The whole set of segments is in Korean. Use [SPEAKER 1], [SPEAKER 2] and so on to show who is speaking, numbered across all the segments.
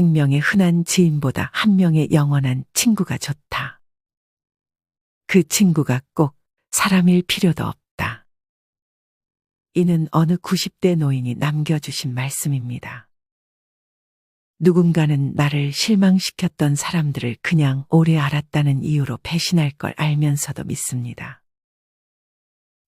[SPEAKER 1] 100명의 흔한 지인보다 1명의 영원한 친구가 좋다. 그 친구가 꼭 사람일 필요도 없다. 이는 어느 90대 노인이 남겨주신 말씀입니다. 누군가는 나를 실망시켰던 사람들을 그냥 오래 알았다는 이유로 배신할 걸 알면서도 믿습니다.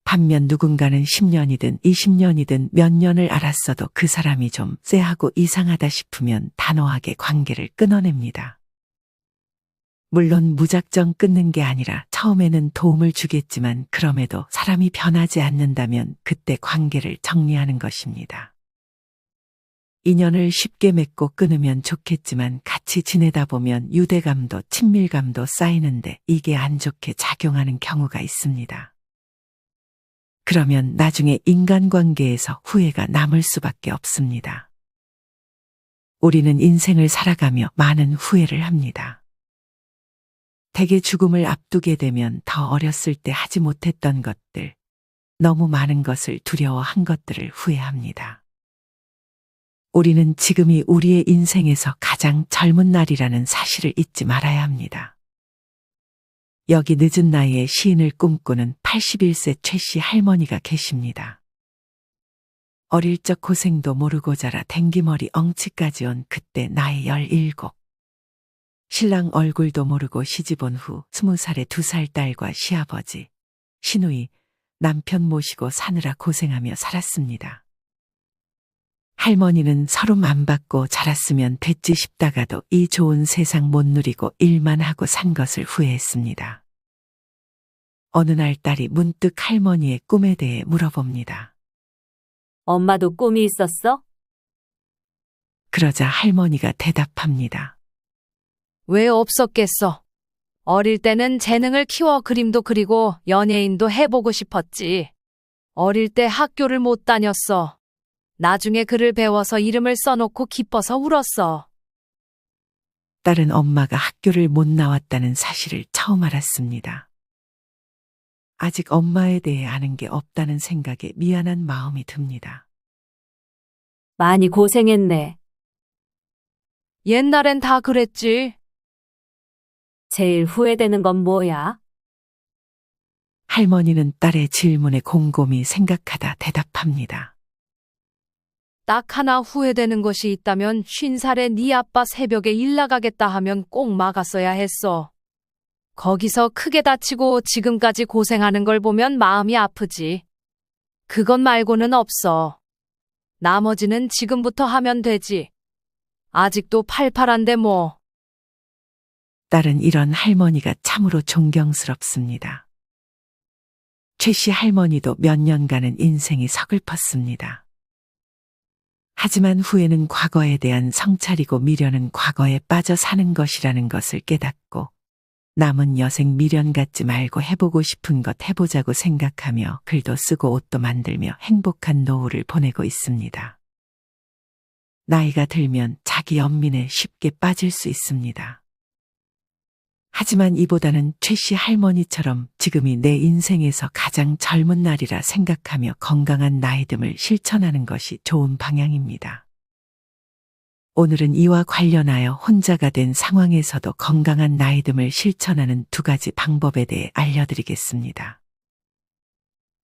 [SPEAKER 1] 반면 누군가는 10년이든 20년이든 몇 년을 알았어도 그 사람이 좀 쎄하고 이상하다 싶으면 단호하게 관계를 끊어냅니다. 물론 무작정 끊는 게 아니라 처음에는 도움을 주겠지만 그럼에도 사람이 변하지 않는다면 그때 관계를 정리하는 것입니다. 인연을 쉽게 맺고 끊으면 좋겠지만 같이 지내다 보면 유대감도 친밀감도 쌓이는데 이게 안 좋게 작용하는 경우가 있습니다. 그러면 나중에 인간관계에서 후회가 남을 수밖에 없습니다. 우리는 인생을 살아가며 많은 후회를 합니다. 대개 죽음을 앞두게 되면 더 어렸을 때 하지 못했던 것들, 너무 많은 것을 두려워한 것들을 후회합니다. 우리는 지금이 우리의 인생에서 가장 젊은 날이라는 사실을 잊지 말아야 합니다. 여기 늦은 나이에 시인을 꿈꾸는 81세 최씨 할머니가 계십니다. 어릴 적 고생도 모르고 자라 댕기머리 엉치까지 온 그때 나이 17. 신랑 얼굴도 모르고 시집온 후 20살의 2살 딸과 시아버지, 시누이, 남편 모시고 사느라 고생하며 살았습니다. 할머니는 서름 안 받고 자랐으면 됐지 싶다가도 이 좋은 세상 못 누리고 일만 하고 산 것을 후회했습니다. 어느 날 딸이 문득 할머니의 꿈에 대해 물어봅니다.
[SPEAKER 2] 엄마도 꿈이 있었어?
[SPEAKER 1] 그러자 할머니가 대답합니다.
[SPEAKER 3] 왜 없었겠어? 어릴 때는 재능을 키워 그림도 그리고 연예인도 해보고 싶었지. 어릴 때 학교를 못 다녔어. 나중에 글을 배워서 이름을 써놓고 기뻐서 울었어.
[SPEAKER 1] 딸은 엄마가 학교를 못 나왔다는 사실을 처음 알았습니다. 아직 엄마에 대해 아는 게 없다는 생각에 미안한 마음이 듭니다.
[SPEAKER 2] 많이 고생했네.
[SPEAKER 3] 옛날엔 다 그랬지.
[SPEAKER 2] 제일 후회되는 건 뭐야?
[SPEAKER 1] 할머니는 딸의 질문에 곰곰이 생각하다 대답합니다.
[SPEAKER 3] 딱 하나 후회되는 것이 있다면 50살에 네 아빠 새벽에 일 나가겠다 하면 꼭 막았어야 했어. 거기서 크게 다치고 지금까지 고생하는 걸 보면 마음이 아프지. 그것 말고는 없어. 나머지는 지금부터 하면 되지. 아직도 팔팔한데 뭐.
[SPEAKER 1] 딸은 이런 할머니가 참으로 존경스럽습니다. 최 씨 할머니도 몇 년간은 인생이 서글펐습니다. 하지만 후회는 과거에 대한 성찰이고 미련은 과거에 빠져 사는 것이라는 것을 깨닫고 남은 여생 미련 갖지 말고 해보고 싶은 것 해보자고 생각하며 글도 쓰고 옷도 만들며 행복한 노후를 보내고 있습니다. 나이가 들면 자기 연민에 쉽게 빠질 수 있습니다. 하지만 이보다는 최 씨 할머니처럼 지금이 내 인생에서 가장 젊은 날이라 생각하며 건강한 나이듦을 실천하는 것이 좋은 방향입니다. 오늘은 이와 관련하여 혼자가 된 상황에서도 건강한 나이듦을 실천하는 2가지 방법에 대해 알려드리겠습니다.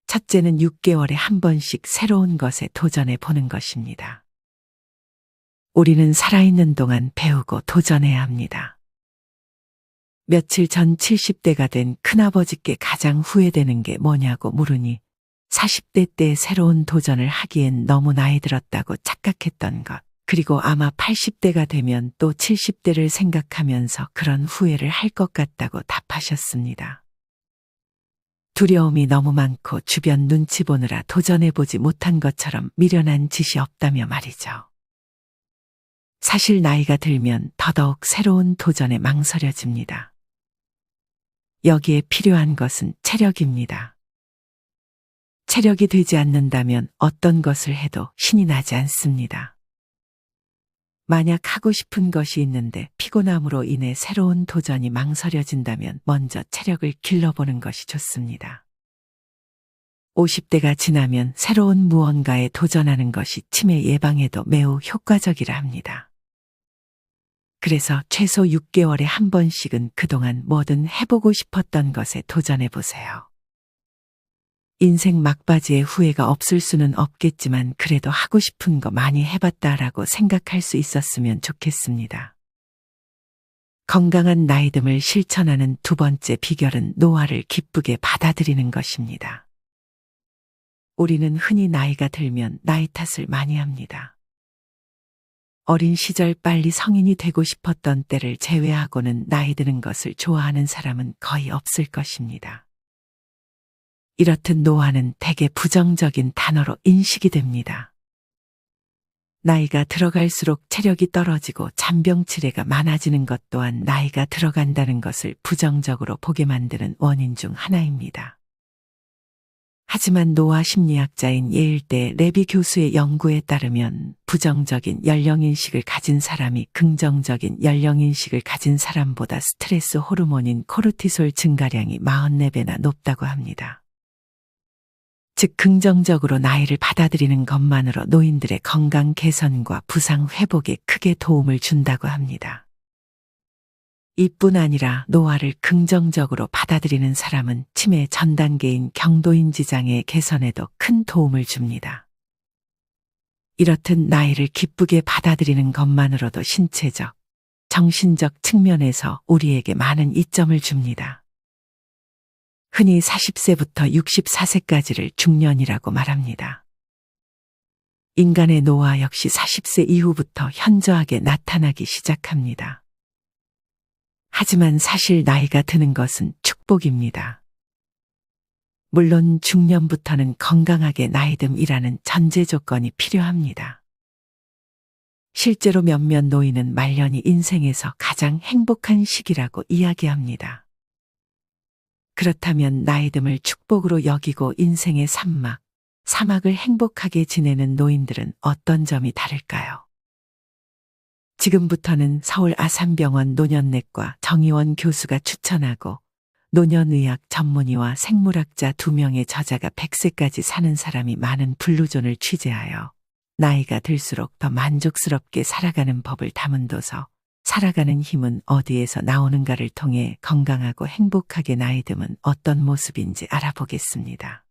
[SPEAKER 1] 첫째는 6개월에 한 번씩 새로운 것에 도전해 보는 것입니다. 우리는 살아있는 동안 배우고 도전해야 합니다. 며칠 전 70대가 된 큰아버지께 가장 후회되는 게 뭐냐고 물으니 40대 때 새로운 도전을 하기엔 너무 나이 들었다고 착각했던 것, 그리고 아마 80대가 되면 또 70대를 생각하면서 그런 후회를 할 것 같다고 답하셨습니다. 두려움이 너무 많고 주변 눈치 보느라 도전해보지 못한 것처럼 미련한 짓이 없다며 말이죠. 사실 나이가 들면 더더욱 새로운 도전에 망설여집니다. 여기에 필요한 것은 체력입니다. 체력이 되지 않는다면 어떤 것을 해도 신이 나지 않습니다. 만약 하고 싶은 것이 있는데 피곤함으로 인해 새로운 도전이 망설여진다면 먼저 체력을 길러보는 것이 좋습니다. 50대가 지나면 새로운 무언가에 도전하는 것이 치매 예방에도 매우 효과적이라 합니다. 그래서 최소 6개월에 한 번씩은 그동안 뭐든 해보고 싶었던 것에 도전해 보세요. 인생 막바지에 후회가 없을 수는 없겠지만 그래도 하고 싶은 거 많이 해봤다라고 생각할 수 있었으면 좋겠습니다. 건강한 나이듦을 실천하는 두 번째 비결은 노화를 기쁘게 받아들이는 것입니다. 우리는 흔히 나이가 들면 나이 탓을 많이 합니다. 어린 시절 빨리 성인이 되고 싶었던 때를 제외하고는 나이 드는 것을 좋아하는 사람은 거의 없을 것입니다. 이렇듯 노화는 대개 부정적인 단어로 인식이 됩니다. 나이가 들어갈수록 체력이 떨어지고 잔병치레가 많아지는 것 또한 나이가 들어간다는 것을 부정적으로 보게 만드는 원인 중 하나입니다. 하지만 노화 심리학자인 예일대 레비 교수의 연구에 따르면 부정적인 연령인식을 가진 사람이 긍정적인 연령인식을 가진 사람보다 스트레스 호르몬인 코르티솔 증가량이 44배나 높다고 합니다. 즉 긍정적으로 나이를 받아들이는 것만으로 노인들의 건강 개선과 부상 회복에 크게 도움을 준다고 합니다. 이뿐 아니라 노화를 긍정적으로 받아들이는 사람은 치매 전 단계인 경도인지 장애 개선에도 큰 도움을 줍니다. 이렇듯 나이를 기쁘게 받아들이는 것만으로도 신체적, 정신적 측면에서 우리에게 많은 이점을 줍니다. 흔히 40세부터 64세까지를 중년이라고 말합니다. 인간의 노화 역시 40세 이후부터 현저하게 나타나기 시작합니다. 하지만 사실 나이가 드는 것은 축복입니다. 물론 중년부터는 건강하게 나이듦이라는 전제 조건이 필요합니다. 실제로 몇몇 노인은 말년이 인생에서 가장 행복한 시기라고 이야기합니다. 그렇다면 나이듦을 축복으로 여기고 인생의 사막을 행복하게 지내는 노인들은 어떤 점이 다를까요? 지금부터는 서울 아산병원 노년내과 정의원 교수가 추천하고 노년의학 전문의와 생물학자 2명의 저자가 100세까지 사는 사람이 많은 블루존을 취재하여 나이가 들수록 더 만족스럽게 살아가는 법을 담은 도서 살아가는 힘은 어디에서 나오는가를 통해 건강하고 행복하게 나이듦은 어떤 모습인지 알아보겠습니다.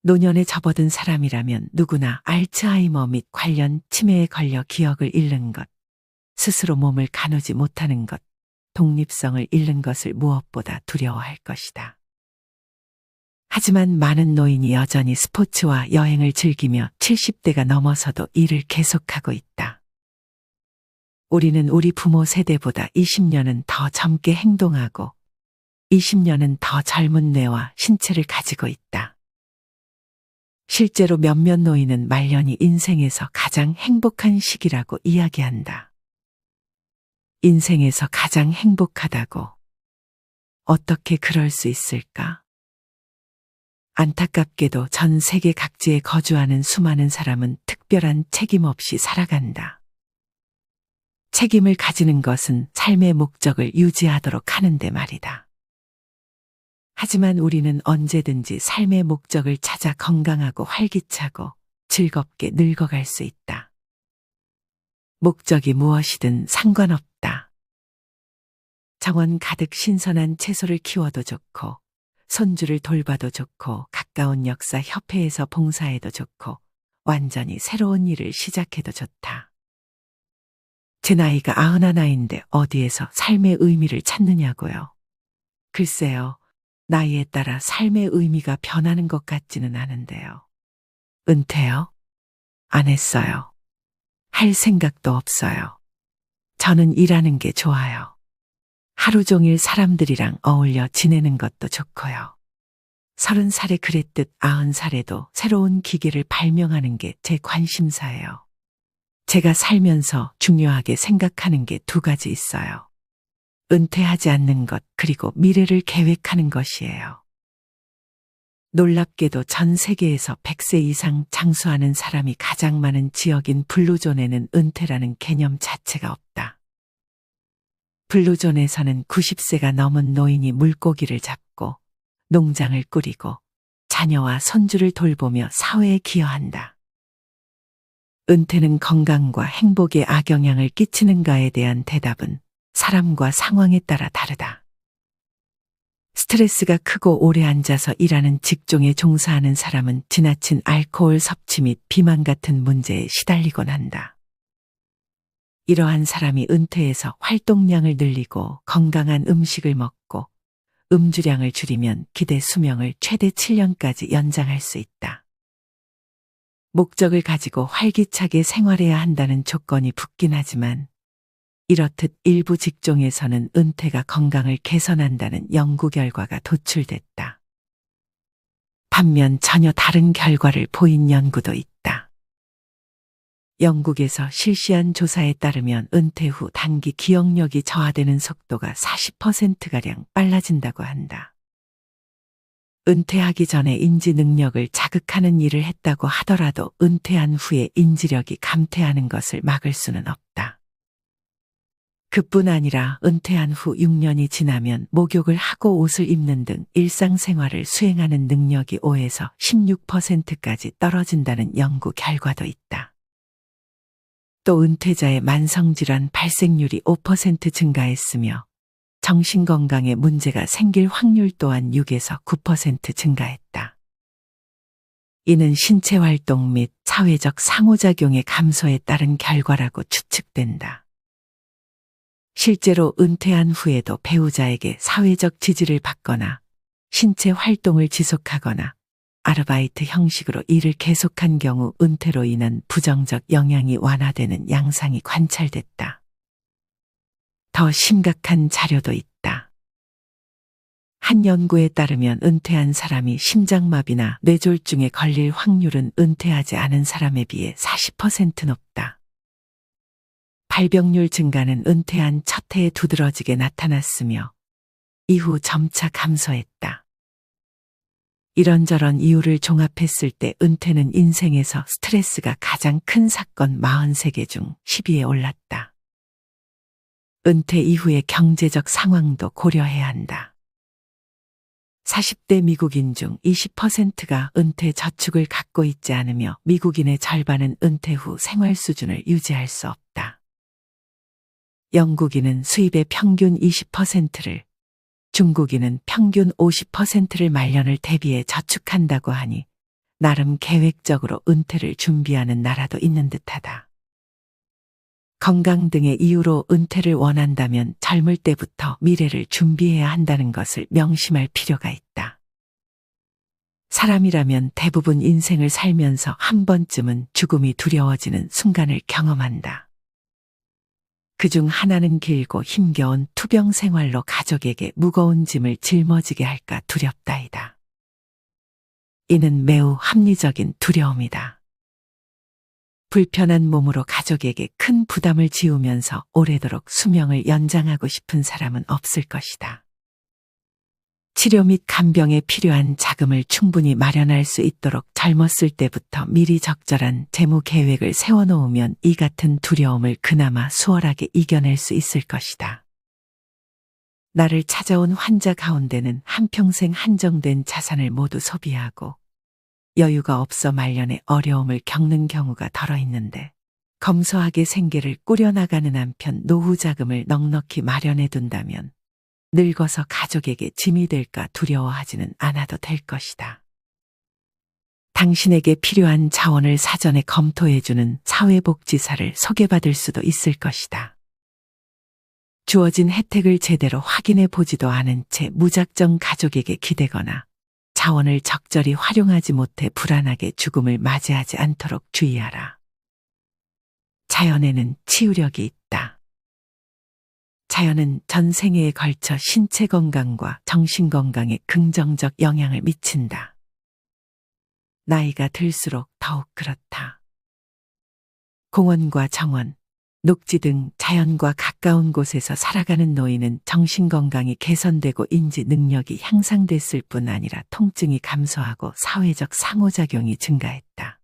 [SPEAKER 1] 노년에 접어든 사람이라면 누구나 알츠하이머 및 관련 치매에 걸려 기억을 잃는 것, 스스로 몸을 가누지 못하는 것, 독립성을 잃는 것을 무엇보다 두려워할 것이다. 하지만 많은 노인이 여전히 스포츠와 여행을 즐기며 70대가 넘어서도 일을 계속하고 있다. 우리는 우리 부모 세대보다 20년은 더 젊게 행동하고 20년은 더 젊은 뇌와 신체를 가지고 있다. 실제로 몇몇 노인은 말년이 인생에서 가장 행복한 시기라고 이야기한다. 인생에서 가장 행복하다고. 어떻게 그럴 수 있을까? 안타깝게도 전 세계 각지에 거주하는 수많은 사람은 특별한 책임 없이 살아간다. 책임을 가지는 것은 삶의 목적을 유지하도록 하는데 말이다. 하지만 우리는 언제든지 삶의 목적을 찾아 건강하고 활기차고 즐겁게 늙어갈 수 있다. 목적이 무엇이든 상관없다. 정원 가득 신선한 채소를 키워도 좋고 손주를 돌봐도 좋고 가까운 역사 협회에서 봉사해도 좋고 완전히 새로운 일을 시작해도 좋다. 제 나이가 91인데 어디에서 삶의 의미를 찾느냐고요. 글쎄요. 나이에 따라 삶의 의미가 변하는 것 같지는 않은데요. 은퇴요? 안 했어요. 할 생각도 없어요. 저는 일하는 게 좋아요. 하루 종일 사람들이랑 어울려 지내는 것도 좋고요. 30살에 그랬듯 90살에도 새로운 기계를 발명하는 게 제 관심사예요. 제가 살면서 중요하게 생각하는 게 2가지 있어요. 은퇴하지 않는 것 그리고 미래를 계획하는 것이에요. 놀랍게도 전 세계에서 100세 이상 장수하는 사람이 가장 많은 지역인 블루존에는 은퇴라는 개념 자체가 없다. 블루존에서는 90세가 넘은 노인이 물고기를 잡고 농장을 꾸리고 자녀와 손주를 돌보며 사회에 기여한다. 은퇴는 건강과 행복에 악영향을 끼치는가에 대한 대답은 사람과 상황에 따라 다르다. 스트레스가 크고 오래 앉아서 일하는 직종에 종사하는 사람은 지나친 알코올 섭취 및 비만 같은 문제에 시달리곤 한다. 이러한 사람이 은퇴해서 활동량을 늘리고 건강한 음식을 먹고 음주량을 줄이면 기대 수명을 최대 7년까지 연장할 수 있다. 목적을 가지고 활기차게 생활해야 한다는 조건이 붙긴 하지만 이렇듯 일부 직종에서는 은퇴가 건강을 개선한다는 연구 결과가 도출됐다. 반면 전혀 다른 결과를 보인 연구도 있다. 영국에서 실시한 조사에 따르면 은퇴 후 단기 기억력이 저하되는 속도가 40%가량 빨라진다고 한다. 은퇴하기 전에 인지 능력을 자극하는 일을 했다고 하더라도 은퇴한 후에 인지력이 감퇴하는 것을 막을 수는 없다. 그뿐 아니라 은퇴한 후 6년이 지나면 목욕을 하고 옷을 입는 등 일상생활을 수행하는 능력이 5에서 16%까지 떨어진다는 연구 결과도 있다. 또 은퇴자의 만성질환 발생률이 5% 증가했으며 정신건강에 문제가 생길 확률 또한 6에서 9% 증가했다. 이는 신체 활동 및 사회적 상호작용의 감소에 따른 결과라고 추측된다. 실제로 은퇴한 후에도 배우자에게 사회적 지지를 받거나 신체 활동을 지속하거나 아르바이트 형식으로 일을 계속한 경우 은퇴로 인한 부정적 영향이 완화되는 양상이 관찰됐다. 더 심각한 자료도 있다. 한 연구에 따르면 은퇴한 사람이 심장마비나 뇌졸중에 걸릴 확률은 은퇴하지 않은 사람에 비해 40% 높다. 발병률 증가는 은퇴한 첫 해에 두드러지게 나타났으며 이후 점차 감소했다. 이런저런 이유를 종합했을 때 은퇴는 인생에서 스트레스가 가장 큰 사건 43개 중 10위에 올랐다. 은퇴 이후의 경제적 상황도 고려해야 한다. 40대 미국인 중 20%가 은퇴 저축을 갖고 있지 않으며 미국인의 절반은 은퇴 후 생활 수준을 유지할 수 없다. 영국인은 수입의 평균 20%를, 중국인은 평균 50%를 말년을 대비해 저축한다고 하니 나름 계획적으로 은퇴를 준비하는 나라도 있는 듯하다. 건강 등의 이유로 은퇴를 원한다면 젊을 때부터 미래를 준비해야 한다는 것을 명심할 필요가 있다. 사람이라면 대부분 인생을 살면서 한 번쯤은 죽음이 두려워지는 순간을 경험한다. 그중 하나는 길고 힘겨운 투병 생활로 가족에게 무거운 짐을 짊어지게 할까 두렵다이다. 이는 매우 합리적인 두려움이다. 불편한 몸으로 가족에게 큰 부담을 지우면서 오래도록 수명을 연장하고 싶은 사람은 없을 것이다. 치료 및 간병에 필요한 자금을 충분히 마련할 수 있도록 젊었을 때부터 미리 적절한 재무 계획을 세워놓으면 이 같은 두려움을 그나마 수월하게 이겨낼 수 있을 것이다. 나를 찾아온 환자 가운데는 한평생 한정된 자산을 모두 소비하고 여유가 없어 말년에 어려움을 겪는 경우가 덜어 있는데 검소하게 생계를 꾸려나가는 한편 노후 자금을 넉넉히 마련해 둔다면 늙어서 가족에게 짐이 될까 두려워하지는 않아도 될 것이다. 당신에게 필요한 자원을 사전에 검토해주는 사회복지사를 소개받을 수도 있을 것이다. 주어진 혜택을 제대로 확인해 보지도 않은 채 무작정 가족에게 기대거나 자원을 적절히 활용하지 못해 불안하게 죽음을 맞이하지 않도록 주의하라. 자연에는 치유력이 있다. 자연은 전 생애에 걸쳐 신체 건강과 정신 건강에 긍정적 영향을 미친다. 나이가 들수록 더욱 그렇다. 공원과 정원, 녹지 등 자연과 가까운 곳에서 살아가는 노인은 정신 건강이 개선되고 인지 능력이 향상됐을 뿐 아니라 통증이 감소하고 사회적 상호작용이 증가했다.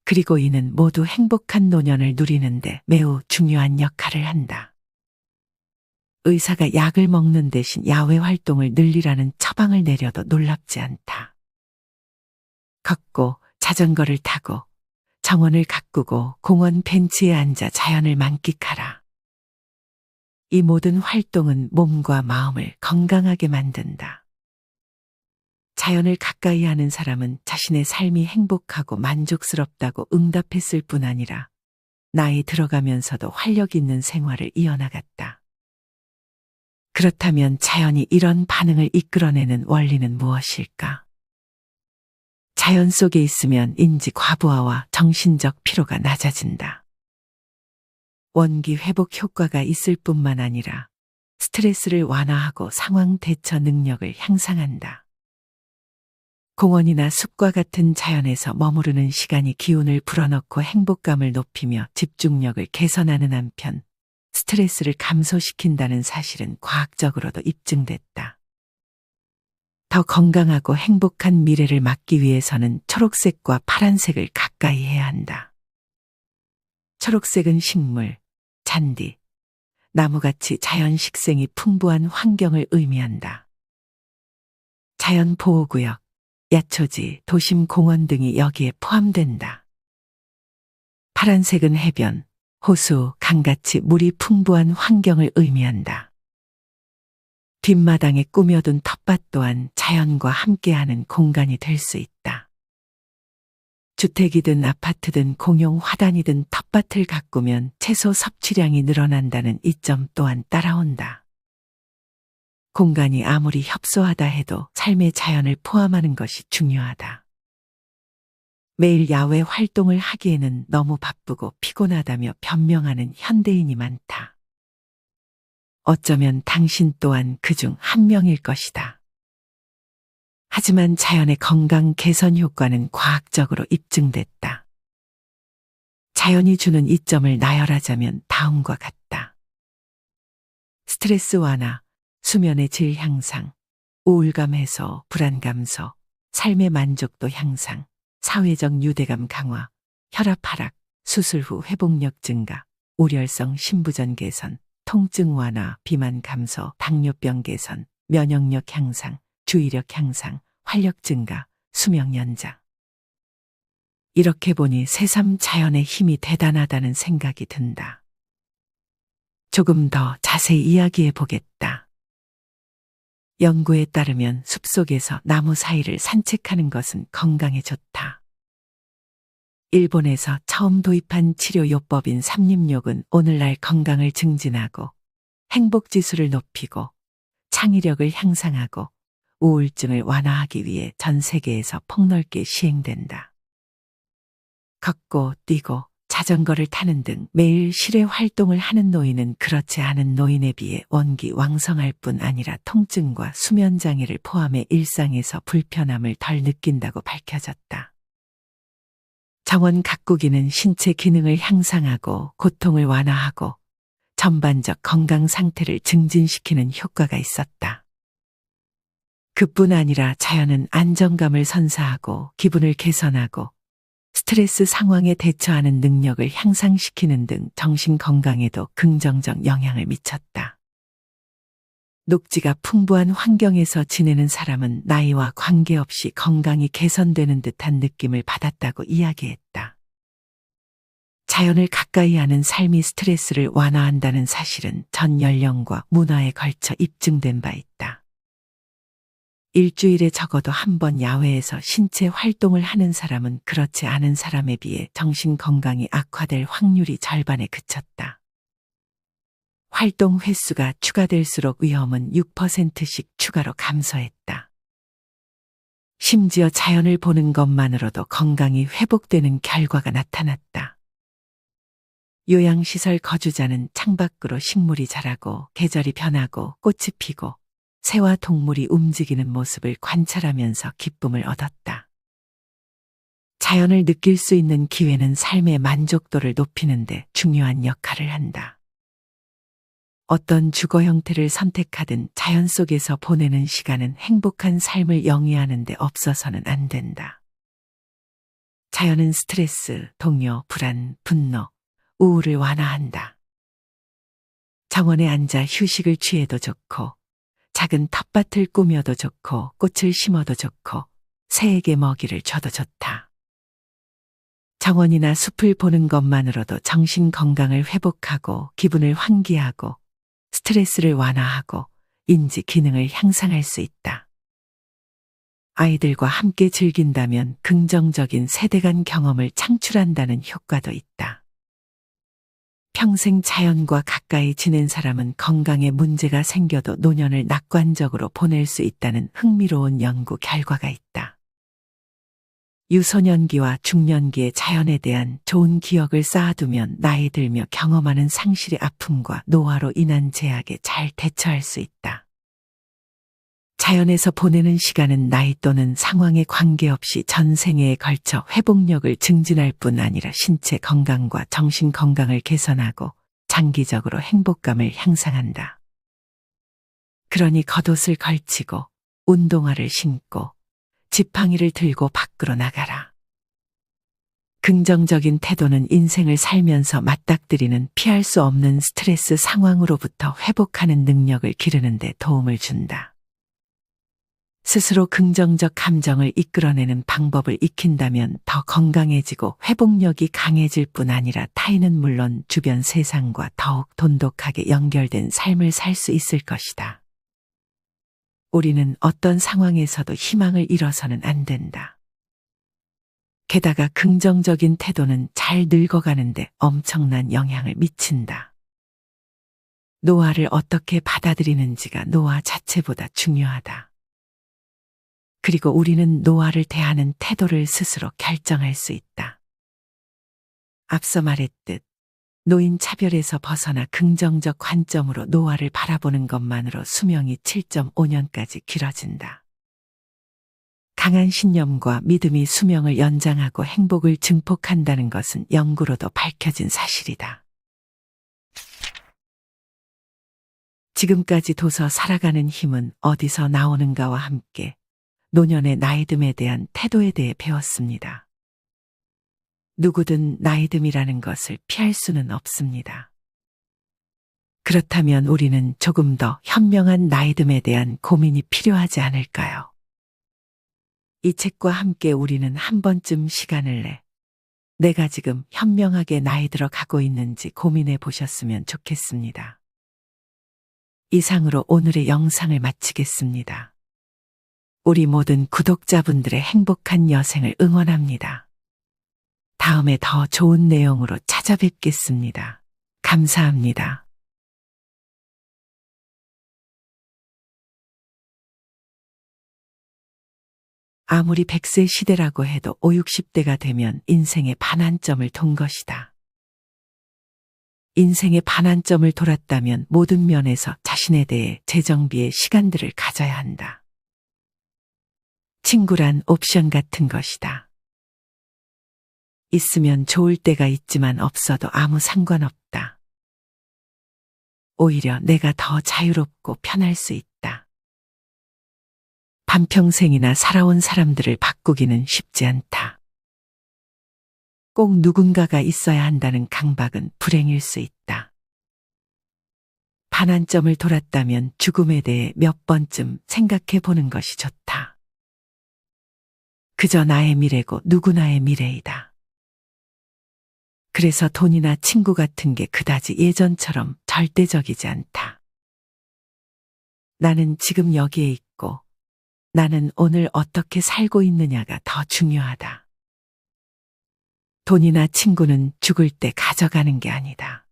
[SPEAKER 1] 그리고 이는 모두 행복한 노년을 누리는데 매우 중요한 역할을 한다. 의사가 약을 먹는 대신 야외 활동을 늘리라는 처방을 내려도 놀랍지 않다. 걷고 자전거를 타고 정원을 가꾸고 공원 벤치에 앉아 자연을 만끽하라. 이 모든 활동은 몸과 마음을 건강하게 만든다. 자연을 가까이 하는 사람은 자신의 삶이 행복하고 만족스럽다고 응답했을 뿐 아니라 나이 들어가면서도 활력 있는 생활을 이어나갔다. 그렇다면 자연이 이런 반응을 이끌어내는 원리는 무엇일까? 자연 속에 있으면 인지 과부하와 정신적 피로가 낮아진다. 원기 회복 효과가 있을 뿐만 아니라 스트레스를 완화하고 상황 대처 능력을 향상한다. 공원이나 숲과 같은 자연에서 머무르는 시간이 기운을 불어넣고 행복감을 높이며 집중력을 개선하는 한편 스트레스를 감소시킨다는 사실은 과학적으로도 입증됐다. 더 건강하고 행복한 미래를 막기 위해서는 초록색과 파란색을 가까이 해야 한다. 초록색은 식물, 잔디, 나무같이 자연 식생이 풍부한 환경을 의미한다. 자연 보호구역, 야초지, 도심 공원 등이 여기에 포함된다. 파란색은 해변, 호수, 강같이 물이 풍부한 환경을 의미한다. 뒷마당에 꾸며둔 텃밭 또한 자연과 함께하는 공간이 될 수 있다. 주택이든 아파트든 공용 화단이든 텃밭을 가꾸면 채소 섭취량이 늘어난다는 이점 또한 따라온다. 공간이 아무리 협소하다 해도 삶의 자연을 포함하는 것이 중요하다. 매일 야외 활동을 하기에는 너무 바쁘고 피곤하다며 변명하는 현대인이 많다. 어쩌면 당신 또한 그중 한 명일 것이다. 하지만 자연의 건강 개선 효과는 과학적으로 입증됐다. 자연이 주는 이점을 나열하자면 다음과 같다. 스트레스 완화, 수면의 질 향상, 우울감 해소, 불안 감소, 삶의 만족도 향상, 사회적 유대감 강화, 혈압 하락, 수술 후 회복력 증가, 우렬성 신부전 개선, 통증 완화, 비만 감소, 당뇨병 개선, 면역력 향상, 주의력 향상, 활력 증가, 수명 연장. 이렇게 보니 새삼 자연의 힘이 대단하다는 생각이 든다. 조금 더 자세히 이야기해 보겠다. 연구에 따르면 숲속에서 나무 사이를 산책하는 것은 건강에 좋다. 일본에서 처음 도입한 치료요법인 삼림욕은 오늘날 건강을 증진하고 행복지수를 높이고 창의력을 향상하고 우울증을 완화하기 위해 전 세계에서 폭넓게 시행된다. 걷고 뛰고 자전거를 타는 등 매일 실외 활동을 하는 노인은 그렇지 않은 노인에 비해 원기 왕성할 뿐 아니라 통증과 수면장애를 포함해 일상에서 불편함을 덜 느낀다고 밝혀졌다. 정원 가꾸기는 신체 기능을 향상하고 고통을 완화하고 전반적 건강 상태를 증진시키는 효과가 있었다. 그뿐 아니라 자연은 안정감을 선사하고 기분을 개선하고 스트레스 상황에 대처하는 능력을 향상시키는 등 정신 건강에도 긍정적 영향을 미쳤다. 녹지가 풍부한 환경에서 지내는 사람은 나이와 관계없이 건강이 개선되는 듯한 느낌을 받았다고 이야기했다. 자연을 가까이 하는 삶이 스트레스를 완화한다는 사실은 전 연령과 문화에 걸쳐 입증된 바 있다. 일주일에 적어도 한 번 야외에서 신체 활동을 하는 사람은 그렇지 않은 사람에 비해 정신 건강이 악화될 확률이 절반에 그쳤다. 활동 횟수가 추가될수록 위험은 6%씩 추가로 감소했다. 심지어 자연을 보는 것만으로도 건강이 회복되는 결과가 나타났다. 요양시설 거주자는 창밖으로 식물이 자라고 계절이 변하고 꽃이 피고 새와 동물이 움직이는 모습을 관찰하면서 기쁨을 얻었다. 자연을 느낄 수 있는 기회는 삶의 만족도를 높이는 데 중요한 역할을 한다. 어떤 주거 형태를 선택하든 자연 속에서 보내는 시간은 행복한 삶을 영위하는 데 없어서는 안 된다. 자연은 스트레스, 동요, 불안, 분노, 우울을 완화한다. 정원에 앉아 휴식을 취해도 좋고 작은 텃밭을 꾸며도 좋고 꽃을 심어도 좋고 새에게 먹이를 줘도 좋다. 정원이나 숲을 보는 것만으로도 정신 건강을 회복하고 기분을 환기하고 스트레스를 완화하고 인지 기능을 향상할 수 있다. 아이들과 함께 즐긴다면 긍정적인 세대 간 경험을 창출한다는 효과도 있다. 평생 자연과 가까이 지낸 사람은 건강에 문제가 생겨도 노년을 낙관적으로 보낼 수 있다는 흥미로운 연구 결과가 있다. 유소년기와 중년기의 자연에 대한 좋은 기억을 쌓아두면 나이 들며 경험하는 상실의 아픔과 노화로 인한 제약에 잘 대처할 수 있다. 자연에서 보내는 시간은 나이 또는 상황에 관계없이 전생에 걸쳐 회복력을 증진할 뿐 아니라 신체 건강과 정신 건강을 개선하고 장기적으로 행복감을 향상한다. 그러니 겉옷을 걸치고 운동화를 신고 지팡이를 들고 밖으로 나가라. 긍정적인 태도는 인생을 살면서 맞닥뜨리는 피할 수 없는 스트레스 상황으로부터 회복하는 능력을 기르는 데 도움을 준다. 스스로 긍정적 감정을 이끌어내는 방법을 익힌다면 더 건강해지고 회복력이 강해질 뿐 아니라 타인은 물론 주변 세상과 더욱 돈독하게 연결된 삶을 살 수 있을 것이다. 우리는 어떤 상황에서도 희망을 잃어서는 안 된다. 게다가 긍정적인 태도는 잘 늙어가는데 엄청난 영향을 미친다. 노화를 어떻게 받아들이는지가 노화 자체보다 중요하다. 그리고 우리는 노화를 대하는 태도를 스스로 결정할 수 있다. 앞서 말했듯 노인 차별에서 벗어나 긍정적 관점으로 노화를 바라보는 것만으로 수명이 7.5년까지 길어진다. 강한 신념과 믿음이 수명을 연장하고 행복을 증폭한다는 것은 연구로도 밝혀진 사실이다. 지금까지 둬서 살아가는 힘은 어디서 나오는가와 함께 노년의 나이듦에 대한 태도에 대해 배웠습니다. 누구든 나이듦이라는 것을 피할 수는 없습니다. 그렇다면 우리는 조금 더 현명한 나이듦에 대한 고민이 필요하지 않을까요? 이 책과 함께 우리는 한 번쯤 시간을 내 내가 지금 현명하게 나이 들어 가고 있는지 고민해 보셨으면 좋겠습니다. 이상으로 오늘의 영상을 마치겠습니다. 우리 모든 구독자분들의 행복한 여생을 응원합니다. 다음에 더 좋은 내용으로 찾아뵙겠습니다. 감사합니다. 아무리 100세 시대라고 해도 50, 60대가 되면 인생의 반환점을 돈 것이다. 인생의 반환점을 돌았다면 모든 면에서 자신에 대해 재정비의 시간들을 가져야 한다. 친구란 옵션 같은 것이다. 있으면 좋을 때가 있지만 없어도 아무 상관없다. 오히려 내가 더 자유롭고 편할 수 있다. 반평생이나 살아온 사람들을 바꾸기는 쉽지 않다. 꼭 누군가가 있어야 한다는 강박은 불행일 수 있다. 반환점을 돌았다면 죽음에 대해 몇 번쯤 생각해 보는 것이 좋다. 그저 나의 미래고 누구나의 미래이다. 그래서 돈이나 친구 같은 게 그다지 예전처럼 절대적이지 않다. 나는 지금 여기에 있고 나는 오늘 어떻게 살고 있느냐가 더 중요하다. 돈이나 친구는 죽을 때 가져가는 게 아니다.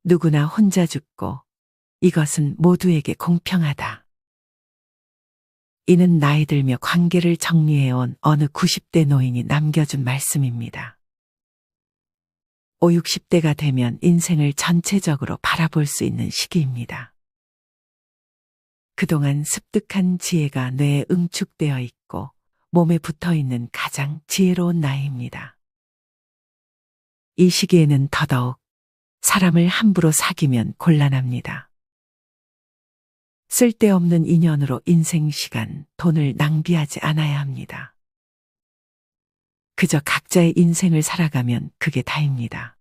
[SPEAKER 1] 누구나 혼자 죽고 이것은 모두에게 공평하다. 이는 나이 들며 관계를 정리해온 어느 90대 노인이 남겨준 말씀입니다. 5, 60대가 되면 인생을 전체적으로 바라볼 수 있는 시기입니다. 그동안 습득한 지혜가 뇌에 응축되어 있고 몸에 붙어 있는 가장 지혜로운 나이입니다. 이 시기에는 더더욱 사람을 함부로 사귀면 곤란합니다. 쓸데없는 인연으로 인생 시간, 돈을 낭비하지 않아야 합니다. 그저 각자의 인생을 살아가면 그게 다입니다.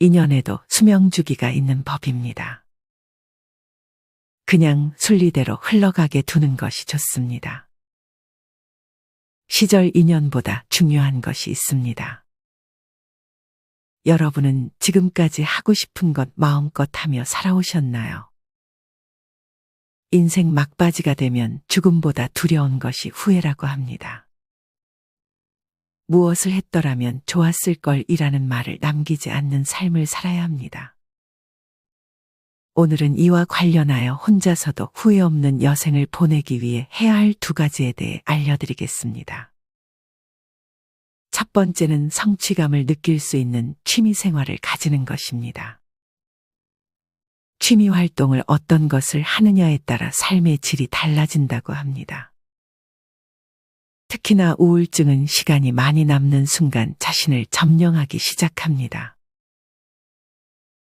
[SPEAKER 1] 인연에도 수명 주기가 있는 법입니다. 그냥 순리대로 흘러가게 두는 것이 좋습니다. 시절 인연보다 중요한 것이 있습니다. 여러분은 지금까지 하고 싶은 것 마음껏 하며 살아오셨나요? 인생 막바지가 되면 죽음보다 두려운 것이 후회라고 합니다. 무엇을 했더라면 좋았을 걸이라는 말을 남기지 않는 삶을 살아야 합니다. 오늘은 이와 관련하여 혼자서도 후회 없는 여생을 보내기 위해 해야 할 두 가지에 대해 알려드리겠습니다. 첫 번째는 성취감을 느낄 수 있는 취미 생활을 가지는 것입니다. 취미 활동을 어떤 것을 하느냐에 따라 삶의 질이 달라진다고 합니다. 특히나 우울증은 시간이 많이 남는 순간 자신을 점령하기 시작합니다.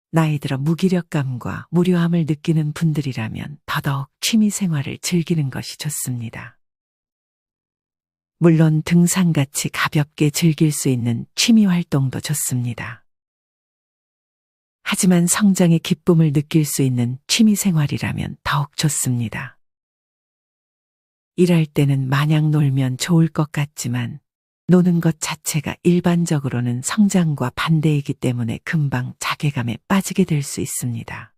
[SPEAKER 1] 나이 들어 무기력감과 무료함을 느끼는 분들이라면 더더욱 취미 생활을 즐기는 것이 좋습니다. 물론 등산같이 가볍게 즐길 수 있는 취미 활동도 좋습니다. 하지만 성장의 기쁨을 느낄 수 있는 취미 생활이라면 더욱 좋습니다. 일할 때는 마냥 놀면 좋을 것 같지만 노는 것 자체가 일반적으로는 성장과 반대이기 때문에 금방 자괴감에 빠지게 될 수 있습니다.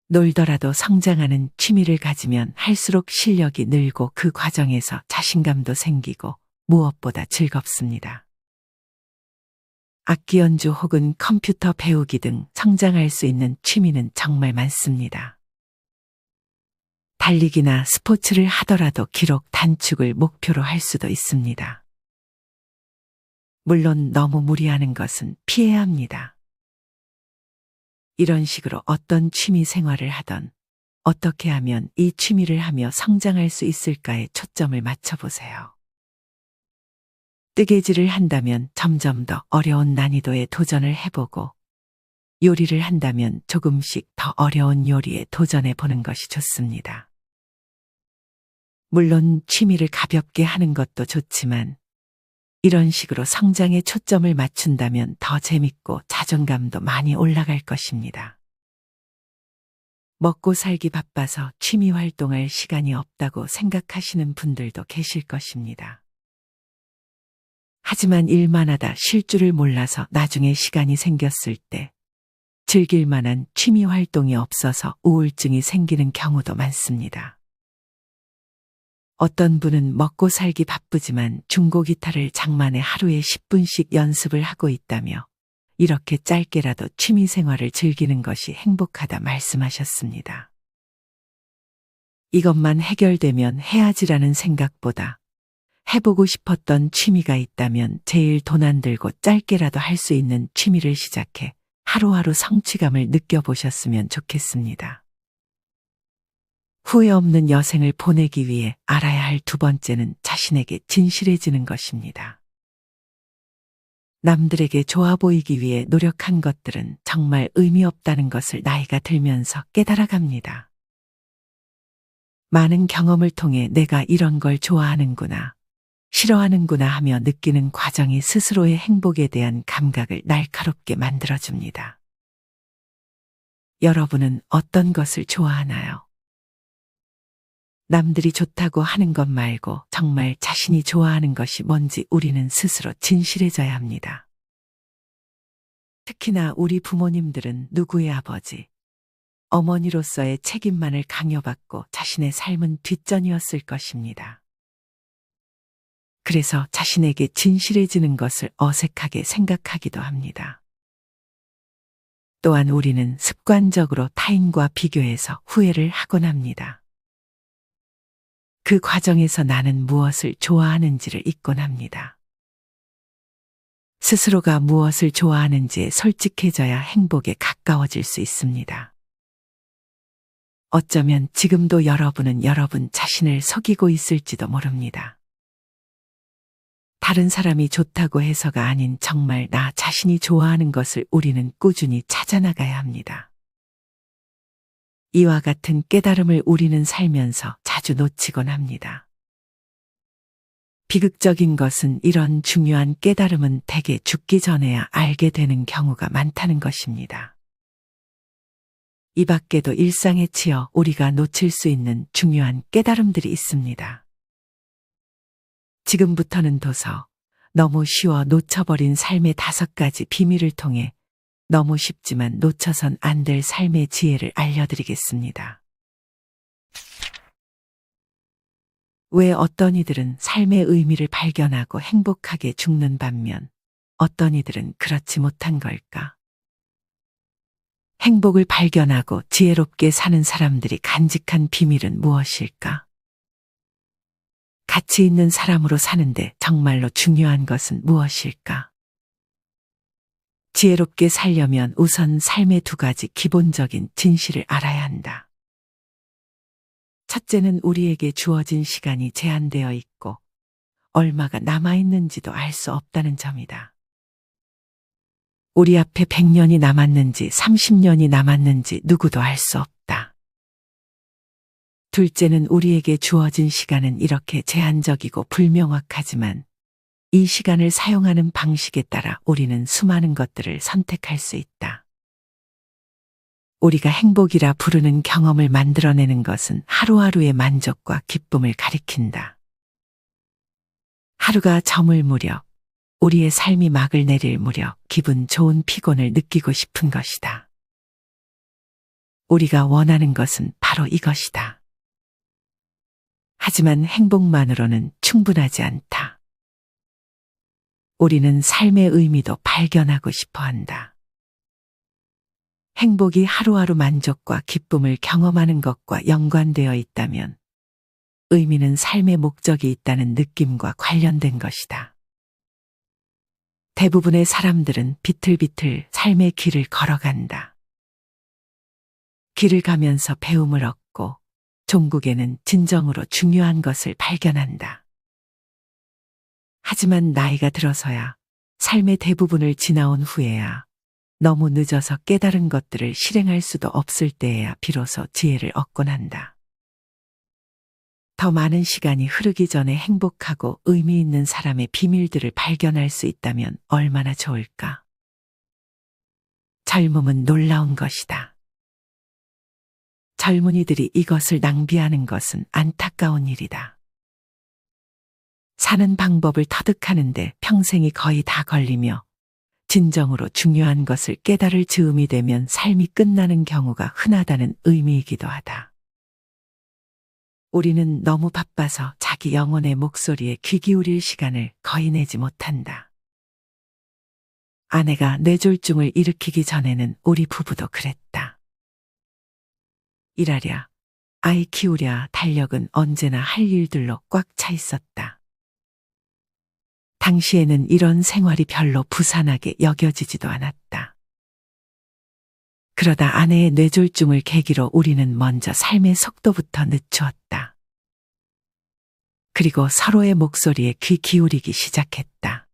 [SPEAKER 1] 놀더라도 성장하는 취미를 가지면 할수록 실력이 늘고 그 과정에서 자신감도 생기고 무엇보다 즐겁습니다. 악기 연주 혹은 컴퓨터 배우기 등 성장할 수 있는 취미는 정말 많습니다. 달리기나 스포츠를 하더라도 기록 단축을 목표로 할 수도 있습니다. 물론 너무 무리하는 것은 피해야 합니다. 이런 식으로 어떤 취미 생활을 하던 어떻게 하면 이 취미를 하며 성장할 수 있을까에 초점을 맞춰보세요. 뜨개질을 한다면 점점 더 어려운 난이도에 도전을 해보고 요리를 한다면 조금씩 더 어려운 요리에 도전해 보는 것이 좋습니다. 물론 취미를 가볍게 하는 것도 좋지만 이런 식으로 성장에 초점을 맞춘다면 더 재밌고 자존감도 많이 올라갈 것입니다. 먹고 살기 바빠서 취미 활동할 시간이 없다고 생각하시는 분들도 계실 것입니다. 하지만 일만 하다 쉴 줄을 몰라서 나중에 시간이 생겼을 때 즐길 만한 취미 활동이 없어서 우울증이 생기는 경우도 많습니다. 어떤 분은 먹고 살기 바쁘지만 중고 기타를 장만해 하루에 10분씩 연습을 하고 있다며 이렇게 짧게라도 취미 생활을 즐기는 것이 행복하다 말씀하셨습니다. 이것만 해결되면 해야지라는 생각보다 해보고 싶었던 취미가 있다면 제일 돈 안 들고 짧게라도 할 수 있는 취미를 시작해 하루하루 성취감을 느껴보셨으면 좋겠습니다. 후회 없는 여생을 보내기 위해 알아야 할 두 번째는 자신에게 진실해지는 것입니다. 남들에게 좋아 보이기 위해 노력한 것들은 정말 의미 없다는 것을 나이가 들면서 깨달아갑니다. 많은 경험을 통해 내가 이런 걸 좋아하는구나, 싫어하는구나 하며 느끼는 과정이 스스로의 행복에 대한 감각을 날카롭게 만들어줍니다. 여러분은 어떤 것을 좋아하나요? 남들이 좋다고 하는 것 말고 정말 자신이 좋아하는 것이 뭔지 우리는 스스로 진실해져야 합니다. 특히나 우리 부모님들은 누구의 아버지, 어머니로서의 책임만을 강요받고 자신의 삶은 뒷전이었을 것입니다. 그래서 자신에게 진실해지는 것을 어색하게 생각하기도 합니다. 또한 우리는 습관적으로 타인과 비교해서 후회를 하곤 합니다. 그 과정에서 나는 무엇을 좋아하는지를 잊곤 합니다. 스스로가 무엇을 좋아하는지에 솔직해져야 행복에 가까워질 수 있습니다. 어쩌면 지금도 여러분은 여러분 자신을 속이고 있을지도 모릅니다. 다른 사람이 좋다고 해서가 아닌 정말 나 자신이 좋아하는 것을 우리는 꾸준히 찾아나가야 합니다. 이와 같은 깨달음을 우리는 살면서 자주 놓치곤 합니다. 비극적인 것은 이런 중요한 깨달음은 대개 죽기 전에야 알게 되는 경우가 많다는 것입니다. 이 밖에도 일상에 치여 우리가 놓칠 수 있는 중요한 깨달음들이 있습니다. 지금부터는 도서 너무 쉬워 놓쳐버린 삶의 5가지 비밀을 통해 너무 쉽지만 놓쳐선 안 될 삶의 지혜를 알려드리겠습니다. 왜 어떤 이들은 삶의 의미를 발견하고 행복하게 죽는 반면 어떤 이들은 그렇지 못한 걸까? 행복을 발견하고 지혜롭게 사는 사람들이 간직한 비밀은 무엇일까? 가치 있는 사람으로 사는데 정말로 중요한 것은 무엇일까? 지혜롭게 살려면 우선 삶의 2가지 기본적인 진실을 알아야 한다. 첫째는 우리에게 주어진 시간이 제한되어 있고 얼마가 남아있는지도 알 수 없다는 점이다. 우리 앞에 100년이 남았는지 30년이 남았는지 누구도 알 수 없다. 둘째는 우리에게 주어진 시간은 이렇게 제한적이고 불명확하지만 이 시간을 사용하는 방식에 따라 우리는 수많은 것들을 선택할 수 있다. 우리가 행복이라 부르는 경험을 만들어내는 것은 하루하루의 만족과 기쁨을 가리킨다. 하루가 저물 무렵, 우리의 삶이 막을 내릴 무렵 기분 좋은 피곤을 느끼고 싶은 것이다. 우리가 원하는 것은 바로 이것이다. 하지만 행복만으로는 충분하지 않다. 우리는 삶의 의미도 발견하고 싶어 한다. 행복이 하루하루 만족과 기쁨을 경험하는 것과 연관되어 있다면 의미는 삶의 목적이 있다는 느낌과 관련된 것이다. 대부분의 사람들은 비틀비틀 삶의 길을 걸어간다. 길을 가면서 배움을 얻고 종국에는 진정으로 중요한 것을 발견한다. 하지만 나이가 들어서야 삶의 대부분을 지나온 후에야 너무 늦어서 깨달은 것들을 실행할 수도 없을 때에야 비로소 지혜를 얻곤 한다. 더 많은 시간이 흐르기 전에 행복하고 의미 있는 사람의 비밀들을 발견할 수 있다면 얼마나 좋을까? 젊음은 놀라운 것이다. 젊은이들이 이것을 낭비하는 것은 안타까운 일이다. 사는 방법을 터득하는데 평생이 거의 다 걸리며 진정으로 중요한 것을 깨달을 즈음이 되면 삶이 끝나는 경우가 흔하다는 의미이기도 하다. 우리는 너무 바빠서 자기 영혼의 목소리에 귀 기울일 시간을 거의 내지 못한다. 아내가 뇌졸중을 일으키기 전에는 우리 부부도 그랬다. 일하랴, 아이 키우랴 달력은 언제나 할 일들로 꽉 차 있었다. 당시에는 이런 생활이 별로 부산하게 여겨지지도 않았다. 그러다 아내의 뇌졸중을 계기로 우리는 먼저 삶의 속도부터 늦추었다. 그리고 서로의 목소리에 귀 기울이기 시작했다.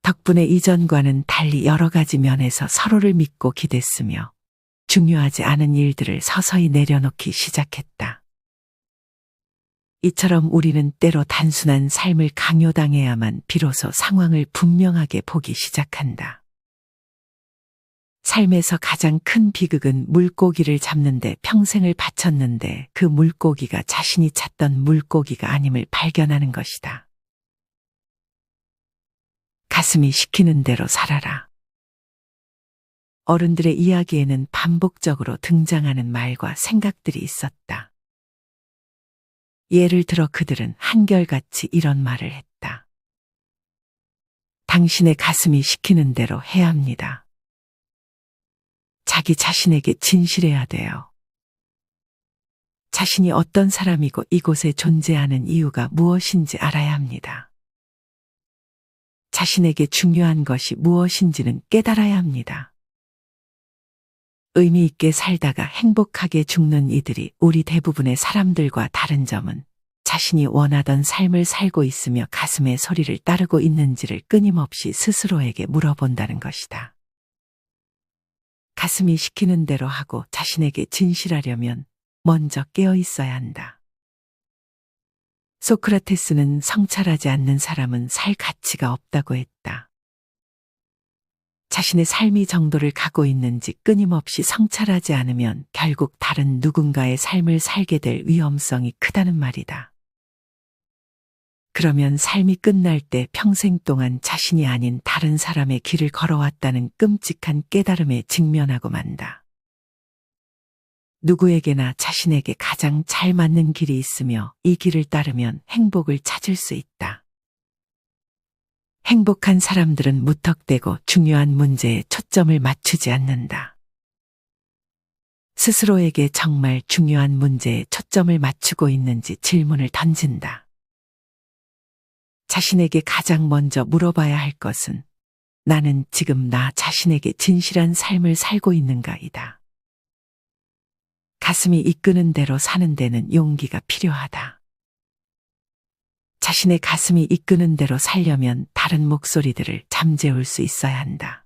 [SPEAKER 1] 덕분에 이전과는 달리 여러 가지 면에서 서로를 믿고 기댔으며 중요하지 않은 일들을 서서히 내려놓기 시작했다. 이처럼 우리는 때로 단순한 삶을 강요당해야만 비로소 상황을 분명하게 보기 시작한다. 삶에서 가장 큰 비극은 물고기를 잡는데 평생을 바쳤는데 그 물고기가 자신이 찾던 물고기가 아님을 발견하는 것이다. 가슴이 시키는 대로 살아라. 어른들의 이야기에는 반복적으로 등장하는 말과 생각들이 있었다. 예를 들어 그들은 한결같이 이런 말을 했다. 당신의 가슴이 시키는 대로 해야 합니다. 자기 자신에게 진실해야 돼요. 자신이 어떤 사람이고 이곳에 존재하는 이유가 무엇인지 알아야 합니다. 자신에게 중요한 것이 무엇인지는 깨달아야 합니다. 의미 있게 살다가 행복하게 죽는 이들이 우리 대부분의 사람들과 다른 점은 자신이 원하던 삶을 살고 있으며 가슴의 소리를 따르고 있는지를 끊임없이 스스로에게 물어본다는 것이다. 가슴이 시키는 대로 하고 자신에게 진실하려면 먼저 깨어 있어야 한다. 소크라테스는 성찰하지 않는 사람은 살 가치가 없다고 했다. 자신의 삶이 정도를 가고 있는지 끊임없이 성찰하지 않으면 결국 다른 누군가의 삶을 살게 될 위험성이 크다는 말이다. 그러면 삶이 끝날 때 평생 동안 자신이 아닌 다른 사람의 길을 걸어왔다는 끔찍한 깨달음에 직면하고 만다. 누구에게나 자신에게 가장 잘 맞는 길이 있으며 이 길을 따르면 행복을 찾을 수 있다. 행복한 사람들은 무턱대고 중요한 문제에 초점을 맞추지 않는다. 스스로에게 정말 중요한 문제에 초점을 맞추고 있는지 질문을 던진다. 자신에게 가장 먼저 물어봐야 할 것은 나는 지금 나 자신에게 진실한 삶을 살고 있는가이다. 가슴이 이끄는 대로 사는 데는 용기가 필요하다. 자신의 가슴이 이끄는 대로 살려면 다른 목소리들을 잠재울 수 있어야 한다.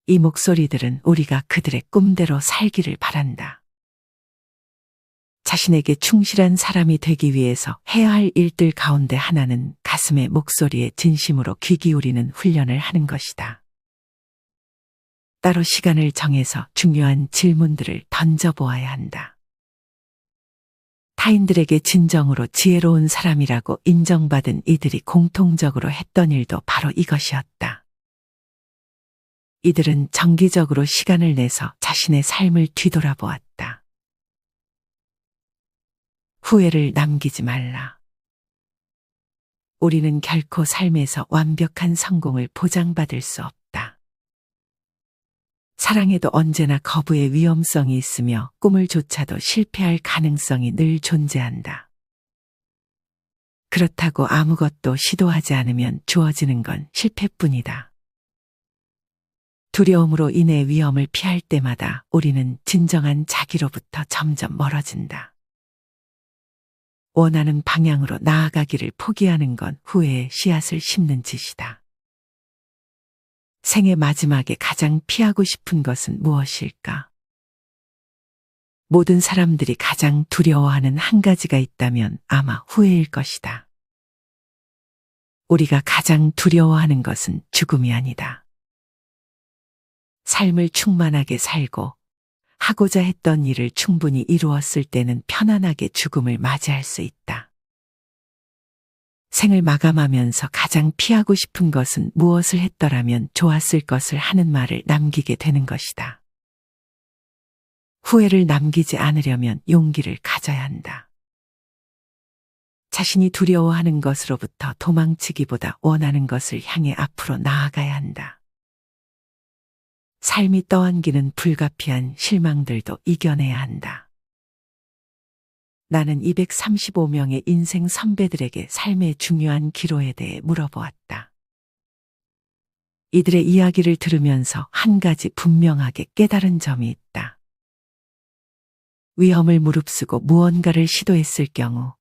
[SPEAKER 1] 이 목소리들은 우리가 그들의 꿈대로 살기를 바란다. 자신에게 충실한 사람이 되기 위해서 해야 할 일들 가운데 하나는 가슴의 목소리에 진심으로 귀 기울이는 훈련을 하는 것이다. 따로 시간을 정해서 중요한 질문들을 던져보아야 한다. 타인들에게 진정으로 지혜로운 사람이라고 인정받은 이들이 공통적으로 했던 일도 바로 이것이었다. 이들은 정기적으로 시간을 내서 자신의 삶을 뒤돌아보았다. 후회를 남기지 말라. 우리는 결코 삶에서 완벽한 성공을 보장받을 수 없다. 사랑에도 언제나 거부의 위험성이 있으며 꿈을 쫓아도 실패할 가능성이 늘 존재한다. 그렇다고 아무것도 시도하지 않으면 주어지는 건 실패뿐이다. 두려움으로 인해 위험을 피할 때마다 우리는 진정한 자기로부터 점점 멀어진다. 원하는 방향으로 나아가기를 포기하는 건 후회의 씨앗을 심는 짓이다. 생의 마지막에 가장 피하고 싶은 것은 무엇일까? 모든 사람들이 가장 두려워하는 한 가지가 있다면 아마 후회일 것이다. 우리가 가장 두려워하는 것은 죽음이 아니다. 삶을 충만하게 살고 하고자 했던 일을 충분히 이루었을 때는 편안하게 죽음을 맞이할 수 있다. 생을 마감하면서 가장 피하고 싶은 것은 무엇을 했더라면 좋았을 것을 하는 말을 남기게 되는 것이다. 후회를 남기지 않으려면 용기를 가져야 한다. 자신이 두려워하는 것으로부터 도망치기보다 원하는 것을 향해 앞으로 나아가야 한다. 삶이 떠안기는 불가피한 실망들도 이겨내야 한다. 나는 235명의 인생 선배들에게 삶의 중요한 기로에 대해 물어보았다. 이들의 이야기를 들으면서 한 가지 분명하게 깨달은 점이 있다. 위험을 무릅쓰고 무언가를 시도했을 경우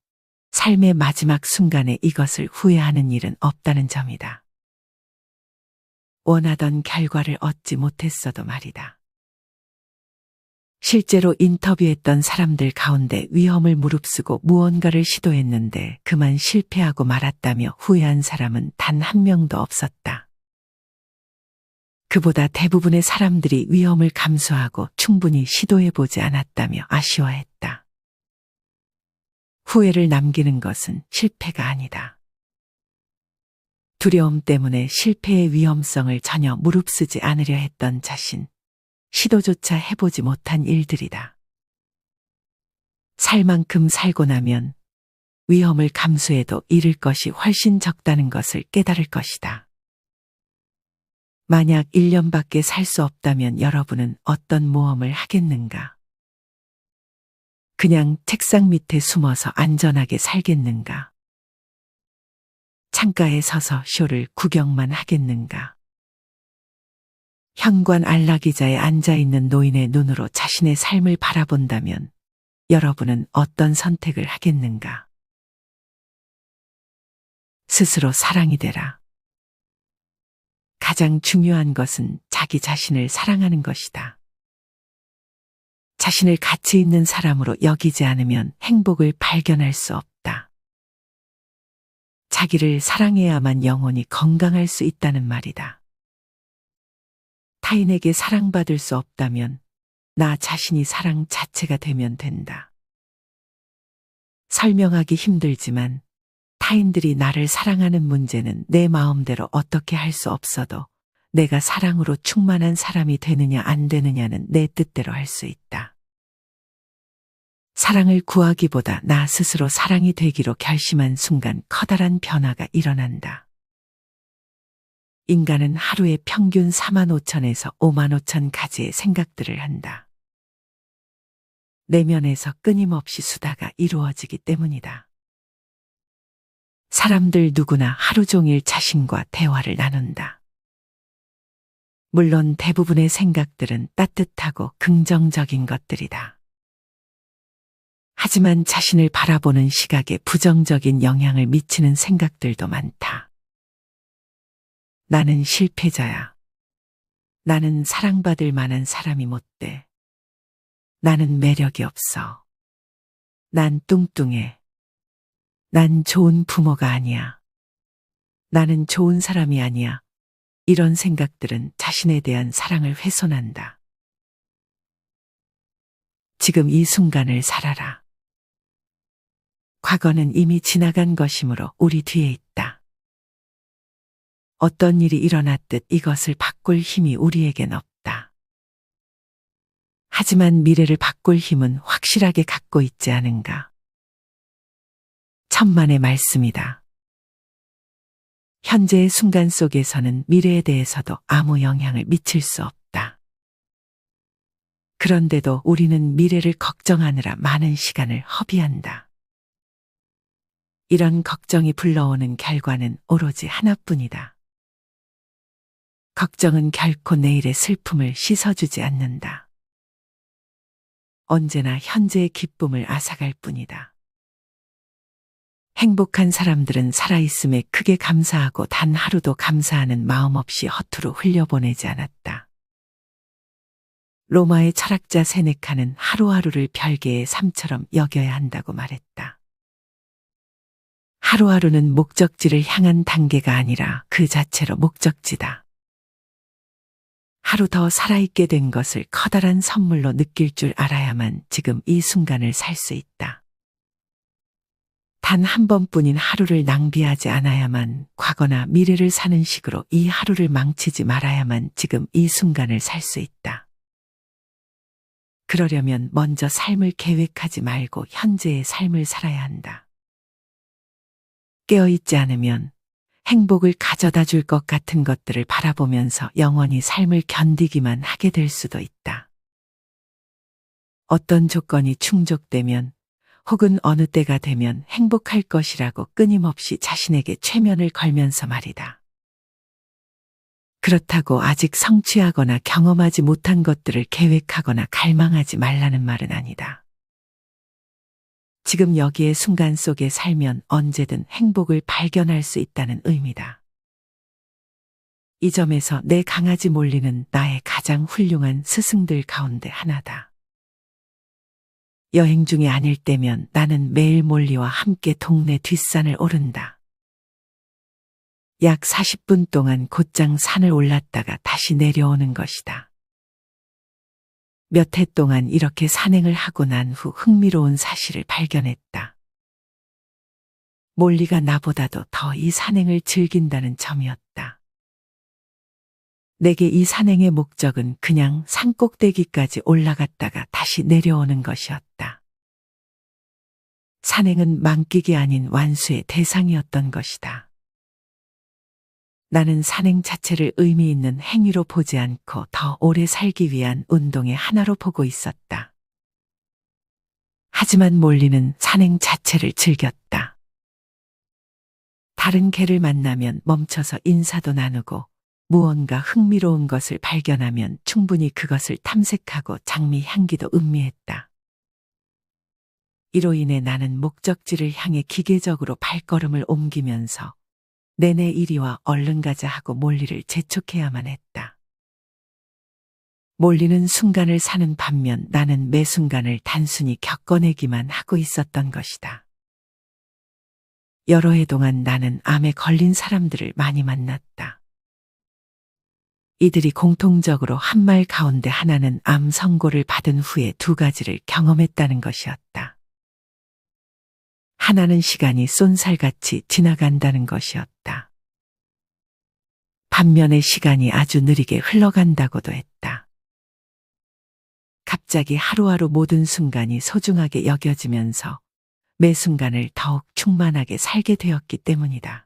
[SPEAKER 1] 삶의 마지막 순간에 이것을 후회하는 일은 없다는 점이다. 원하던 결과를 얻지 못했어도 말이다. 실제로 인터뷰했던 사람들 가운데 위험을 무릅쓰고 무언가를 시도했는데 그만 실패하고 말았다며 후회한 사람은 단 한 명도 없었다. 그보다 대부분의 사람들이 위험을 감수하고 충분히 시도해보지 않았다며 아쉬워했다. 후회를 남기는 것은 실패가 아니다. 두려움 때문에 실패의 위험성을 전혀 무릅쓰지 않으려 했던 자신, 시도조차 해보지 못한 일들이다. 살 만큼 살고 나면 위험을 감수해도 잃을 것이 훨씬 적다는 것을 깨달을 것이다. 만약 1년밖에 살 수 없다면 여러분은 어떤 모험을 하겠는가? 그냥 책상 밑에 숨어서 안전하게 살겠는가? 창가에 서서 쇼를 구경만 하겠는가? 현관 안락의자에 앉아있는 노인의 눈으로 자신의 삶을 바라본다면 여러분은 어떤 선택을 하겠는가? 스스로 사랑이 되라. 가장 중요한 것은 자기 자신을 사랑하는 것이다. 자신을 가치 있는 사람으로 여기지 않으면 행복을 발견할 수 없다. 자기를 사랑해야만 영혼이 건강할 수 있다는 말이다. 타인에게 사랑받을 수 없다면 나 자신이 사랑 자체가 되면 된다. 설명하기 힘들지만 타인들이 나를 사랑하는 문제는 내 마음대로 어떻게 할 수 없어도 내가 사랑으로 충만한 사람이 되느냐 안 되느냐는 내 뜻대로 할 수 있다. 사랑을 구하기보다 나 스스로 사랑이 되기로 결심한 순간 커다란 변화가 일어난다. 인간은 하루에 평균 45,000에서 55,000 가지의 생각들을 한다. 내면에서 끊임없이 수다가 이루어지기 때문이다. 사람들 누구나 하루 종일 자신과 대화를 나눈다. 물론 대부분의 생각들은 따뜻하고 긍정적인 것들이다. 하지만 자신을 바라보는 시각에 부정적인 영향을 미치는 생각들도 많다. 나는 실패자야. 나는 사랑받을 만한 사람이 못 돼. 나는 매력이 없어. 난 뚱뚱해. 난 좋은 부모가 아니야. 나는 좋은 사람이 아니야. 이런 생각들은 자신에 대한 사랑을 훼손한다. 지금 이 순간을 살아라. 과거는 이미 지나간 것이므로 우리 뒤에 있다. 어떤 일이 일어났듯 이것을 바꿀 힘이 우리에겐 없다. 하지만 미래를 바꿀 힘은 확실하게 갖고 있지 않은가. 천만의 말씀이다. 현재의 순간 속에서는 미래에 대해서도 아무 영향을 미칠 수 없다. 그런데도 우리는 미래를 걱정하느라 많은 시간을 허비한다. 이런 걱정이 불러오는 결과는 오로지 하나뿐이다. 걱정은 결코 내일의 슬픔을 씻어주지 않는다. 언제나 현재의 기쁨을 앗아갈 뿐이다. 행복한 사람들은 살아있음에 크게 감사하고 단 하루도 감사하는 마음 없이 허투루 흘려보내지 않았다. 로마의 철학자 세네카는 하루하루를 별개의 삶처럼 여겨야 한다고 말했다. 하루하루는 목적지를 향한 단계가 아니라 그 자체로 목적지다. 하루 더 살아있게 된 것을 커다란 선물로 느낄 줄 알아야만 지금 이 순간을 살 수 있다. 단 한 번뿐인 하루를 낭비하지 않아야만, 과거나 미래를 사는 식으로 이 하루를 망치지 말아야만 지금 이 순간을 살 수 있다. 그러려면 먼저 삶을 계획하지 말고 현재의 삶을 살아야 한다. 깨어있지 않으면 행복을 가져다 줄 것 같은 것들을 바라보면서 영원히 삶을 견디기만 하게 될 수도 있다. 어떤 조건이 충족되면 혹은 어느 때가 되면 행복할 것이라고 끊임없이 자신에게 최면을 걸면서 말이다. 그렇다고 아직 성취하거나 경험하지 못한 것들을 계획하거나 갈망하지 말라는 말은 아니다. 지금 여기의 순간 속에 살면 언제든 행복을 발견할 수 있다는 의미다. 이 점에서 내 강아지 몰리는 나의 가장 훌륭한 스승들 가운데 하나다. 여행 중에 아닐 때면 나는 매일 몰리와 함께 동네 뒷산을 오른다. 약 40분 동안 곧장 산을 올랐다가 다시 내려오는 것이다. 몇 해 동안 이렇게 산행을 하고 난 후 흥미로운 사실을 발견했다. 몰리가 나보다도 더 이 산행을 즐긴다는 점이었다. 내게 이 산행의 목적은 그냥 산 꼭대기까지 올라갔다가 다시 내려오는 것이었다. 산행은 만끽이 아닌 완수의 대상이었던 것이다. 나는 산행 자체를 의미 있는 행위로 보지 않고 더 오래 살기 위한 운동의 하나로 보고 있었다. 하지만 몰리는 산행 자체를 즐겼다. 다른 개를 만나면 멈춰서 인사도 나누고 무언가 흥미로운 것을 발견하면 충분히 그것을 탐색하고 장미 향기도 음미했다. 이로 인해 나는 목적지를 향해 기계적으로 발걸음을 옮기면서 내내 이리 와 얼른 가자 하고 몰리를 재촉해야만 했다. 몰리는 순간을 사는 반면 나는 매 순간을 단순히 겪어내기만 하고 있었던 것이다. 여러 해 동안 나는 암에 걸린 사람들을 많이 만났다. 이들이 공통적으로 한 말 가운데 하나는 암 선고를 받은 후에 두 가지를 경험했다는 것이었다. 하나는 시간이 쏜살같이 지나간다는 것이었다. 반면에 시간이 아주 느리게 흘러간다고도 했다. 갑자기 하루하루 모든 순간이 소중하게 여겨지면서 매 순간을 더욱 충만하게 살게 되었기 때문이다.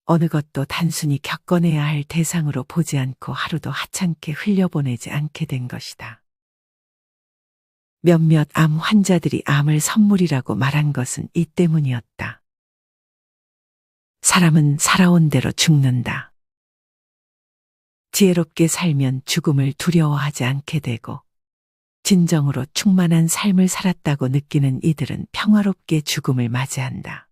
[SPEAKER 1] 어느 것도 단순히 겪어내야 할 대상으로 보지 않고 하루도 하찮게 흘려보내지 않게 된 것이다. 몇몇 암 환자들이 암을 선물이라고 말한 것은 이 때문이었다. 사람은 살아온 대로 죽는다. 지혜롭게 살면 죽음을 두려워하지 않게 되고 진정으로 충만한 삶을 살았다고 느끼는 이들은 평화롭게 죽음을 맞이한다.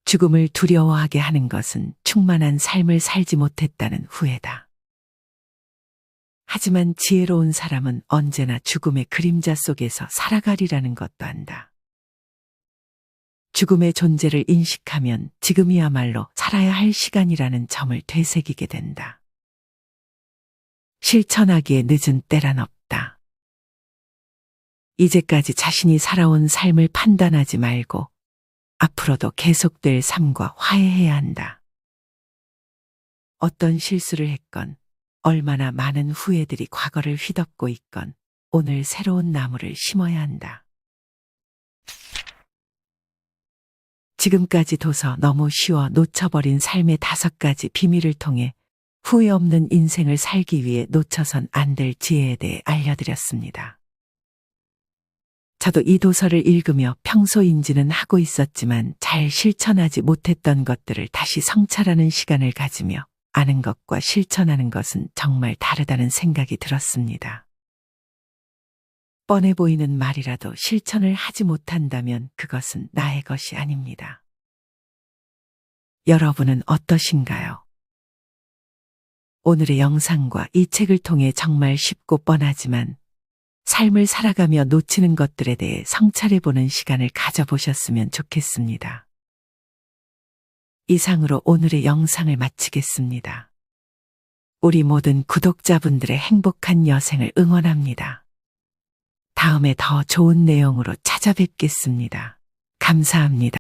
[SPEAKER 1] 죽음을 두려워하게 하는 것은 충만한 삶을 살지 못했다는 후회다. 하지만 지혜로운 사람은 언제나 죽음의 그림자 속에서 살아가리라는 것도 안다. 죽음의 존재를 인식하면 지금이야말로 살아야 할 시간이라는 점을 되새기게 된다. 실천하기에 늦은 때란 없다. 이제까지 자신이 살아온 삶을 판단하지 말고 앞으로도 계속될 삶과 화해해야 한다. 어떤 실수를 했건 얼마나 많은 후회들이 과거를 휘덮고 있건 오늘 새로운 나무를 심어야 한다. 지금까지 둬서 너무 쉬워 놓쳐버린 삶의 5가지 비밀을 통해 후회 없는 인생을 살기 위해 놓쳐선 안 될 지혜에 대해 알려드렸습니다. 저도 이 도서를 읽으며 평소 인지는 하고 있었지만 잘 실천하지 못했던 것들을 다시 성찰하는 시간을 가지며 아는 것과 실천하는 것은 정말 다르다는 생각이 들었습니다. 뻔해 보이는 말이라도 실천을 하지 못한다면 그것은 나의 것이 아닙니다. 여러분은 어떠신가요? 오늘의 영상과 이 책을 통해 정말 쉽고 뻔하지만 삶을 살아가며 놓치는 것들에 대해 성찰해보는 시간을 가져보셨으면 좋겠습니다. 이상으로 오늘의 영상을 마치겠습니다. 우리 모든 구독자분들의 행복한 여생을 응원합니다. 다음에 더 좋은 내용으로 찾아뵙겠습니다. 감사합니다.